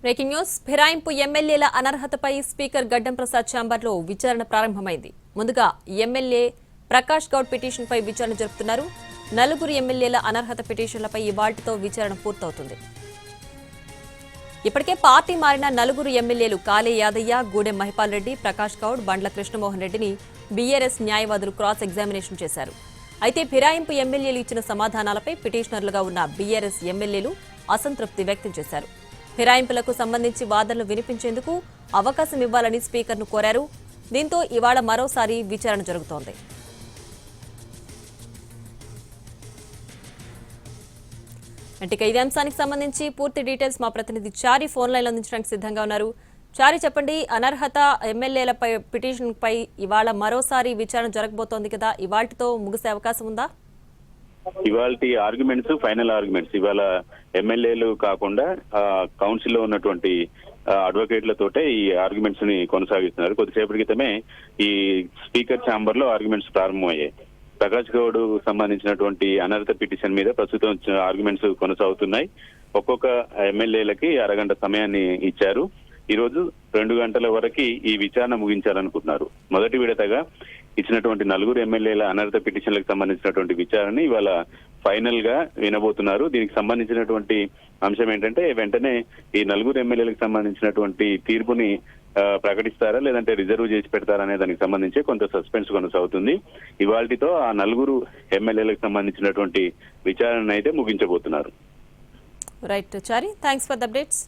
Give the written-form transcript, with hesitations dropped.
Breaking news. ఫిరాయింపు ఎమ్మెల్యేల అనర్హతపై speaker గడ్డం ప్రసాద్ ఛాంబర్లో విచారణ ప్రారంభమైంది. ముందుగా ఎమ్మెల్యే ప్రకాష్ గౌడ్ పిటిషన్పై విచారణ జరుపుతున్నారు. నలుగురు ఎమ్మెల్యేల అనర్హత పిటిషన్లపై ఇవాళ్టితో విచారణ పూర్తవుతుంది. ఇప్పటికే పార్టీ మారిన నలుగురు ఎమ్మెల్యేలు కాళే యాదయ్య, గూడెం మహిపాల్ రెడ్డి, ప్రకాష్ గౌడ్, బండ్ల కృష్ణమోహన్ రెడ్డిని బీఆర్ఎస్ న్యాయవాదులు క్రాస్ ఎగ్జామినేషన్ చేశారు. అయితే ఫిరాయింపు ఎమ్మెల్యేలు ఇచ్చిన సమాధానాలపై పిటిషనర్లుగా ఉన్న బీఆర్ఎస్ ఎమ్మెల్యేలు అసంతృప్తి వ్యక్తం చేశారు. ఫిరాయింపులకు సంబంధించి వాదనలు వినిపించేందుకు అవకాశం ఇవ్వాలని స్పీకర్ను కోరారు. దీంతో ఇవాళ మరోసారి విచారణ జరుగుతోంది. అంటే ఇదే అంశానికి సంబంధించి పూర్తి డీటెయిల్స్ మా ప్రతినిధి చారి ఫోన్ లైన్ అందించడానికి సిద్ధంగా ఉన్నారు. చారి, చెప్పండి, అనర్హత ఎమ్మెల్యేలపై పిటిషన్ పై ఇవాళ మరోసారి విచారణ జరగబోతోంది కదా, ఇవాళతో ముగిసే అవకాశం ఉందా? ఇవాళ ఆర్గ్యుమెంట్స్ ఫైనల్ ఆర్గ్యుమెంట్స్ ఇవాళ ఎమ్మెల్యేలు కాకుండా కౌన్సిల్ లో ఉన్నటువంటి అడ్వకేట్లతోటే ఈ ఆర్గ్యుమెంట్స్ ని కొనసాగిస్తున్నారు. కొద్దిసేపటి క్రితమే ఈ స్పీకర్ ఛాంబర్ లో ఆర్గ్యుమెంట్స్ ప్రారంభమయ్యాయి. ప్రకాష్ గౌడ్ సంబంధించినటువంటి అనర్హత పిటిషన్ మీద ప్రస్తుతం ఆర్గ్యుమెంట్స్ కొనసాగుతున్నాయి. ఒక్కొక్క ఎమ్మెల్యేలకి అరగంట సమయాన్ని ఇచ్చారు. ఈ రోజు 2 గంటల వరకు ఈ విచారణ ముగించాలనుకుంటున్నారు. మొదటి విడతగా ఇచ్చినటువంటి నలుగురు ఎమ్మెల్యేల అనర్హత పిటిషన్లకు సంబంధించినటువంటి విచారణ ఇవాళ ఫైనల్ గా వినబోతున్నారు. దీనికి సంబంధించినటువంటి అంశం ఏంటంటే వెంటనే ఈ నలుగురు ఎమ్మెల్యేలకు సంబంధించినటువంటి తీర్పుని ప్రకటిస్తారా లేదంటే రిజర్వ్ చేసి పెడతారా అనే దానికి సంబంధించి కొంత సస్పెన్స్ కొనసాగుతుంది. ఇవాళతో ఆ నలుగురు ఎమ్మెల్యేలకు సంబంధించినటువంటి విచారణ అయితే ముగించబోతున్నారు. Right Chari, thanks for the updates.